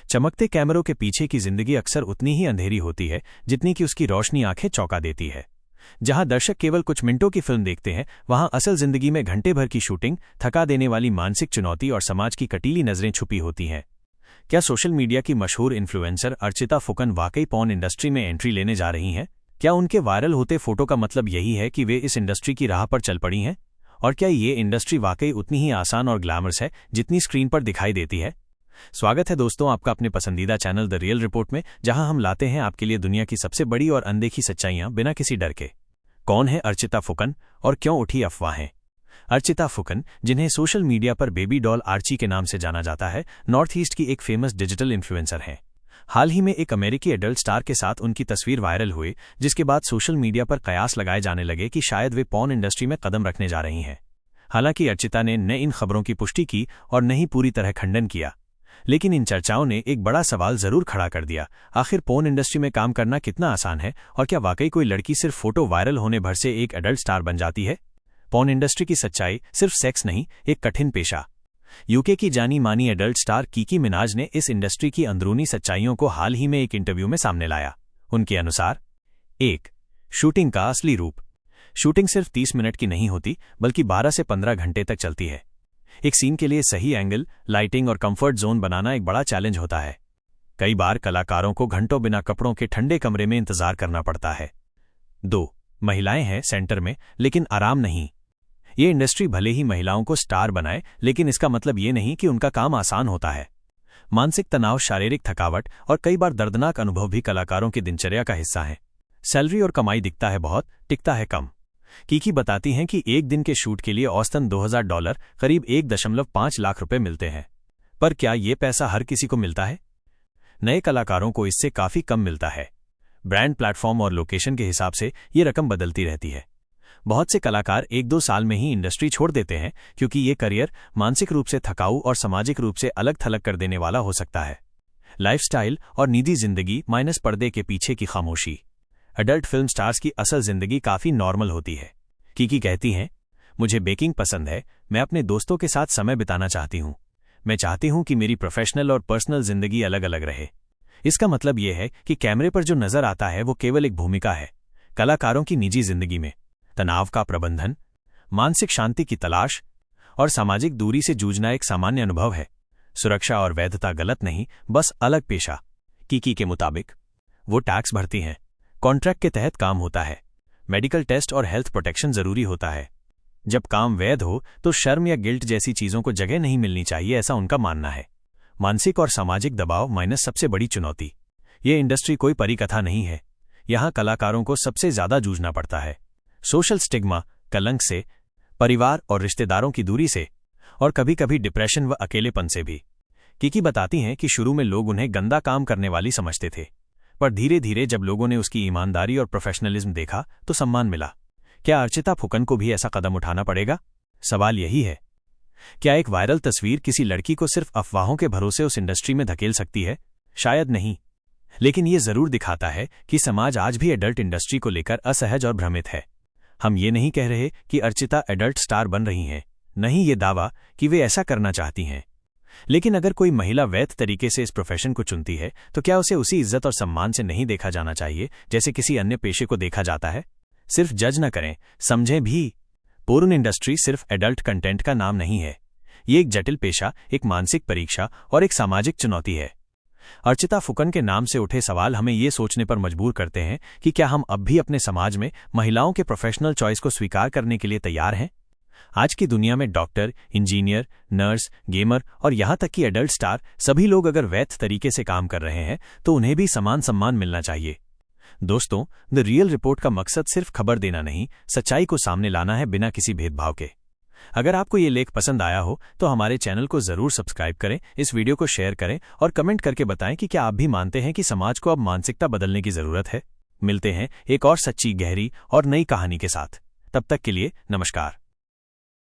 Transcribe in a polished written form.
चमकते कैमरों के पीछे की जिंदगी अक्सर उतनी ही अंधेरी होती है जितनी कि उसकी रोशनी आंखें चौंका देती है। जहां दर्शक केवल कुछ मिनटों की फिल्म देखते हैं, वहां असल जिंदगी में घंटे भर की शूटिंग, थका देने वाली मानसिक चुनौती और समाज की कटीली नजरें छुपी होती हैं। क्या सोशल मीडिया की मशहूर इन्फ्लुएंसर अर्चिता फुकन वाकई पॉर्न इंडस्ट्री में एंट्री लेने जा रही हैं? क्या उनके वायरल होते फोटो का मतलब यही है कि वे इस इंडस्ट्री की राह पर चल पड़ी हैं? और क्या ये इंडस्ट्री वाकई उतनी ही आसान और ग्लैमरस है जितनी स्क्रीन पर दिखाई देती है? स्वागत है दोस्तों आपका अपने पसंदीदा चैनल द रियल रिपोर्ट में, जहां हम लाते हैं आपके लिए दुनिया की सबसे बड़ी और अनदेखी सच्चाइयां बिना किसी डर के। कौन है अर्चिता फुकन और क्यों उठी अफवाहें? अर्चिता फुकन, जिन्हें सोशल मीडिया पर बेबी डॉल आर्ची के नाम से जाना जाता है, नॉर्थ ईस्ट की एक फेमस डिजिटल इन्फ्लुएंसर हैं। हाल ही में एक अमेरिकी एडल्ट स्टार के साथ उनकी तस्वीर वायरल हुई, जिसके बाद सोशल मीडिया पर कयास लगाए जाने लगे कि शायद वे पॉर्न इंडस्ट्री में कदम रखने जा रही हैं। हालांकि अर्चिता ने न इन खबरों की पुष्टि की और न ही पूरी तरह खंडन किया, लेकिन इन चर्चाओं ने एक बड़ा सवाल जरूर खड़ा कर दिया। आखिर पॉर्न इंडस्ट्री में काम करना कितना आसान है, और क्या वाकई कोई लड़की सिर्फ फोटो वायरल होने भर से एक एडल्ट स्टार बन जाती है? पॉर्न इंडस्ट्री की सच्चाई सिर्फ सेक्स नहीं, एक कठिन पेशा। यूके की जानी मानी एडल्ट स्टार कीकी मिनाज ने इस इंडस्ट्री की अंदरूनी सच्चाइयों को हाल ही में एक इंटरव्यू में सामने लाया। उनके अनुसार 1. शूटिंग का असली रूप। शूटिंग सिर्फ 30 मिनट की नहीं होती, बल्कि 12 से 15 घंटे तक चलती है। एक सीन के लिए सही एंगल, लाइटिंग और कंफर्ट जोन बनाना एक बड़ा चैलेंज होता है। कई बार कलाकारों को घंटों बिना कपड़ों के ठंडे कमरे में इंतजार करना पड़ता है। 2. महिलाएं हैं सेंटर में, लेकिन आराम नहीं। ये इंडस्ट्री भले ही महिलाओं को स्टार बनाए, लेकिन इसका मतलब ये नहीं कि उनका काम आसान होता है। मानसिक तनाव, शारीरिक थकावट और कई बार दर्दनाक अनुभव भी कलाकारों की दिनचर्या का हिस्सा हैं। सैलरी और कमाई दिखता है बहुत, टिकता है कम। कीकी बताती हैं कि एक दिन के शूट के लिए औसतन $2000, करीब 1.5 लाख रुपए मिलते हैं। पर क्या ये पैसा हर किसी को मिलता है? नए कलाकारों को इससे काफी कम मिलता है। ब्रांड, प्लेटफॉर्म और लोकेशन के हिसाब से ये रकम बदलती रहती है। बहुत से कलाकार 1-2 साल में ही इंडस्ट्री छोड़ देते हैं, क्योंकि ये करियर मानसिक रूप से थकाऊ और सामाजिक रूप से अलग थलग कर देने वाला हो सकता है। लाइफस्टाइल और निजी जिंदगी माइनस पर्दे के पीछे की खामोशी। एडल्ट फिल्म स्टार्स की असल जिंदगी काफी नॉर्मल होती है। कीकी कहती हैं, मुझे बेकिंग पसंद है, मैं अपने दोस्तों के साथ समय बिताना चाहती हूँ। मैं चाहती हूँ कि मेरी प्रोफेशनल और पर्सनल जिंदगी अलग अलग रहे। इसका मतलब यह है कि कैमरे पर जो नजर आता है वो केवल एक भूमिका है। कलाकारों की निजी जिंदगी में तनाव का प्रबंधन, मानसिक शांति की तलाश और सामाजिक दूरी से जूझना एक सामान्य अनुभव है। सुरक्षा और वैधता गलत नहीं, बस अलग पेशा। कीकी के मुताबिक वो टैक्स भरती हैं, कॉन्ट्रैक्ट के तहत काम होता है, मेडिकल टेस्ट और हेल्थ प्रोटेक्शन जरूरी होता है। जब काम वैध हो तो शर्म या गिल्ट जैसी चीजों को जगह नहीं मिलनी चाहिए, ऐसा उनका मानना है। मानसिक और सामाजिक दबाव माइनस सबसे बड़ी चुनौती। ये इंडस्ट्री कोई परिकथा नहीं है। यहां कलाकारों को सबसे ज्यादा जूझना पड़ता है। सोशल स्टिग्मा, कलंक से, परिवार और रिश्तेदारों की दूरी से, और कभी कभी डिप्रेशन व अकेलेपन से भी। कीकी बताती हैं कि शुरू में लोग उन्हें गंदा काम करने वाली समझते थे, पर धीरे धीरे जब लोगों ने उसकी ईमानदारी और प्रोफेशनलिज्म देखा तो सम्मान मिला। क्या अर्चिता फुकन को भी ऐसा कदम उठाना पड़ेगा? सवाल यही है। क्या एक वायरल तस्वीर किसी लड़की को सिर्फ अफवाहों के भरोसे उस इंडस्ट्री में धकेल सकती है? शायद नहीं, लेकिन ये जरूर दिखाता है कि समाज आज भी एडल्ट इंडस्ट्री को लेकर असहज और भ्रमित है। हम ये नहीं कह रहे कि अर्चिता एडल्ट स्टार बन रही हैं, नहीं ये दावा कि वे ऐसा करना चाहती हैं। लेकिन अगर कोई महिला वैध तरीके से इस प्रोफेशन को चुनती है, तो क्या उसे उसी इज्जत और सम्मान से नहीं देखा जाना चाहिए जैसे किसी अन्य पेशे को देखा जाता है? सिर्फ जज न करें, समझें भी। पोर्न इंडस्ट्री सिर्फ एडल्ट कंटेंट का नाम नहीं है। ये एक जटिल पेशा, एक मानसिक परीक्षा और एक सामाजिक चुनौती है। अर्चिता फुकन के नाम से उठे सवाल हमें ये सोचने पर मजबूर करते हैं कि क्या हम अब भी अपने समाज में महिलाओं के प्रोफेशनल चॉइस को स्वीकार करने के लिए तैयार हैं? आज की दुनिया में डॉक्टर, इंजीनियर, नर्स, गेमर और यहां तक कि एडल्ट स्टार, सभी लोग अगर वैध तरीके से काम कर रहे हैं तो उन्हें भी समान सम्मान मिलना चाहिए। दोस्तों, द रियल रिपोर्ट का मकसद सिर्फ खबर देना नहीं, सच्चाई को सामने लाना है बिना किसी भेदभाव के। अगर आपको ये लेख पसंद आया हो तो हमारे चैनल को जरूर सब्सक्राइब करें, इस वीडियो को शेयर करें और कमेंट करके बताएं कि क्या आप भी मानते हैं कि समाज को अब मानसिकता बदलने की जरूरत है। मिलते हैं एक और सच्ची, गहरी और नई कहानी के साथ। तब तक के लिए नमस्कार।